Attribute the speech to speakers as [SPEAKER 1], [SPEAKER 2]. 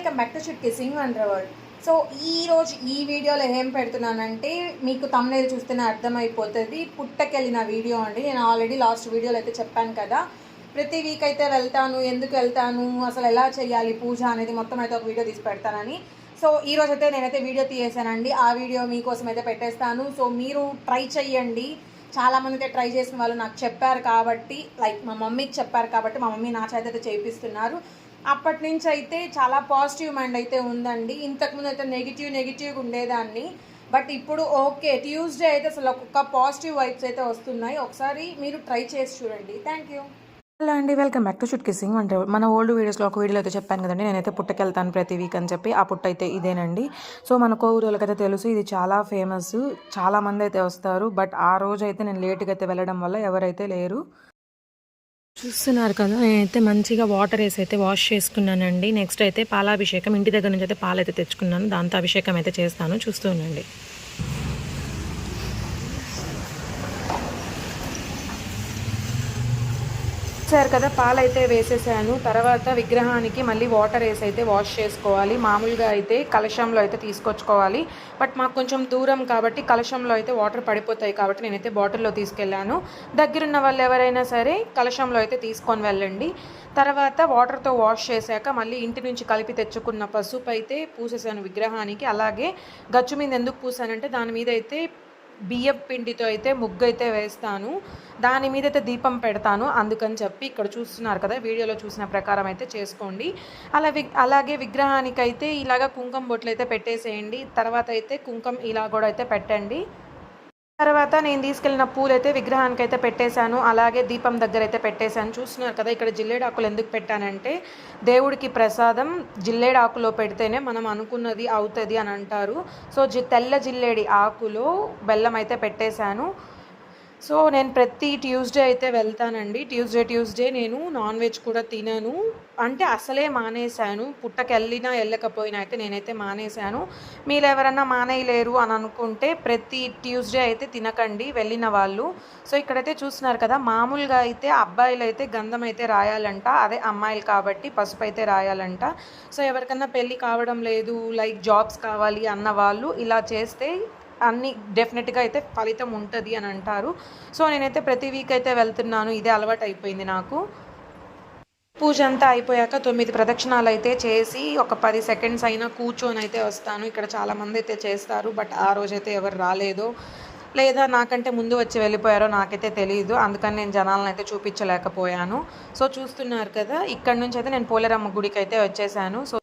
[SPEAKER 1] Welcome back to Chutki Singh wonder world. So ఈరోజు ఈ వీడియోలో ఏం పెడుతున్నానంటే మీకు తమ్నేల్ చూస్తేనే అర్థమైపోతుంది. పుట్టకెళ్ళిన వీడియో అండి. నేను ఆల్రెడీ లాస్ట్ వీడియోలో అయితే చెప్పాను కదా, ప్రతి వీక్ అయితే వెళ్తాను, ఎందుకు వెళ్తాను, అసలు ఎలా చేయాలి పూజ అనేది మొత్తం అయితే ఒక వీడియో తీసి పెడతానని. సో ఈరోజు అయితే నేనైతే వీడియో తీసేసానండి. ఆ వీడియో మీకోసం అయితే పెట్టేస్తాను. సో మీరు ట్రై చెయ్యండి. చాలామంది అయితే ట్రై చేసిన వాళ్ళు నాకు చెప్పారు కాబట్టి, లైక్ మా మమ్మీకి చెప్పారు కాబట్టి మా మమ్మీ నా చేత అయితే చేయిస్తున్నారు. అప్పటి నుంచి అయితే చాలా పాజిటివ్ మైండ్ అయితే ఉందండి. ఇంతకుముందు అయితే నెగిటివ్గా ఉండేదాన్ని, బట్ ఇప్పుడు ఓకే, ట్యూస్డే అయితే అసలు ఒక్కొక్క పాజిటివ్ వైబ్స్ అయితే వస్తున్నాయి. ఒకసారి మీరు ట్రై చేసి చూడండి. Thank you.
[SPEAKER 2] హలో అండి, welcome back to Chutki Singh అంటే మన ఓల్డ్ వీడియోస్లో ఒక వీడియోలో అయితే చెప్పాను కదండి, నేనైతే పుట్టకెళ్తాను ప్రతి వీక్ అని చెప్పి. ఆ పుట్ట అయితే ఇదేనండి. సో మన కోవూరులకైతే తెలుసు, ఇది చాలా ఫేమస్, చాలామంది అయితే వస్తారు. బట్ ఆ రోజు అయితే నేను లేట్గా అయితే వెళ్ళడం వల్ల ఎవరైతే లేరు. చూస్తున్నారు కదా, నేనైతే మంచిగా వాటర్ వేసి అయితే వాష్ చేసుకున్నానండి. నెక్స్ట్ అయితే పాలాభిషేకం, ఇంటి దగ్గర నుంచి అయితే పాలు అయితే తెచ్చుకున్నాను, దాంతో అభిషేకం అయితే చేస్తాను. చూస్తూనండి. చూసారు కదా, పాలైతే వేసేసాను. తర్వాత విగ్రహానికి మళ్ళీ వాటర్ వేసి అయితే వాష్ చేసుకోవాలి. మామూలుగా అయితే కలశంలో అయితే తీసుకొచ్చుకోవాలి, బట్ మాకు కొంచెం దూరం కాబట్టి కలశంలో అయితే వాటర్ పడిపోతాయి కాబట్టి నేనైతే బాటిల్లో తీసుకెళ్ళాను. దగ్గరున్న వాళ్ళు ఎవరైనా సరే కలశంలో అయితే తీసుకొని వెళ్ళండి. తర్వాత వాటర్తో వాష్ చేశాక మళ్ళీ ఇంటి నుంచి కలిపి తెచ్చుకున్న పసుపు అయితే పూసేసాను విగ్రహానికి. అలాగే గచ్చు మీద ఎందుకు పూసానంటే దాని మీద అయితే బియ్యం పిండితో అయితే ముగ్గు అయితే వేస్తాను, దాని మీద అయితే దీపం పెడతాను. అందుకని చెప్పి ఇక్కడ చూస్తున్నారు కదా, వీడియోలో చూసిన ప్రకారం అయితే చేసుకోండి. అలాగే విగ్రహానికైతే ఇలాగ కుంకుమ బొట్లు అయితే పెట్టేసేయండి. తర్వాత అయితే కుంకుమ ఇలా కూడా అయితే పెట్టండి. తర్వాత నేను తీసుకెళ్ళిన పూలు అయితే విగ్రహానికి అయితే పెట్టేశాను. అలాగే దీపం దగ్గర అయితే పెట్టేశాను. చూస్తున్నారు కదా, ఇక్కడ జిల్లేడు ఆకులు ఎందుకు పెట్టానంటే దేవుడికి ప్రసాదం జిల్లేడు ఆకులో పెడితేనే మనం అనుకున్నది అవుతుంది అని అంటారు. సో తెల్ల జిల్లేడి ఆకులో బెల్లం అయితే పెట్టేశాను. సో నేను ప్రతి ట్యూస్డే అయితే వెళ్తానండి. ట్యూస్డే నేను నాన్ వెజ్ కూడా తినను, అంటే అసలే మానేశాను. పుట్టకెళ్ళినా వెళ్ళకపోయినా అయితే నేనైతే మానేశాను. మీరు ఎవరన్నా మానేయలేరు అని అనుకుంటే ప్రతి ట్యూస్డే అయితే తినకండి వెళ్ళిన వాళ్ళు. సో ఇక్కడైతే చూస్తున్నారు కదా, మామూలుగా అయితే అబ్బాయిలు అయితే గంధం అయితే రాయాలంట, అదే అమ్మాయిలు కాబట్టి పసుపు అయితే రాయాలంట. సో ఎవరికన్నా పెళ్ళి కావడం లేదు, లైక్ జాబ్స్ కావాలి అన్న వాళ్ళు ఇలా చేస్తే అన్నీ డెఫినెట్గా అయితే ఫలితం ఉంటుంది అని అంటారు. సో నేనైతే ప్రతి వీక్ అయితే వెళ్తున్నాను, ఇదే అలవాటు అయిపోయింది నాకు. పూజ అంతా అయిపోయాక 9 ప్రదక్షిణాలు అయితే చేసి ఒక 10 సెకండ్స్ అయినా కూర్చొని అయితే వస్తాను. ఇక్కడ చాలామంది అయితే చేస్తారు, బట్ ఆ రోజైతే ఎవరు రాలేదో లేదా నాకంటే ముందు వచ్చి వెళ్ళిపోయారో నాకైతే తెలియదు. అందుకని నేను జనాలను అయితే చూపించలేకపోయాను. సో చూస్తున్నారు కదా, ఇక్కడ నుంచి అయితే నేను పోలేరమ్మ గుడికి అయితే వచ్చేసాను. సో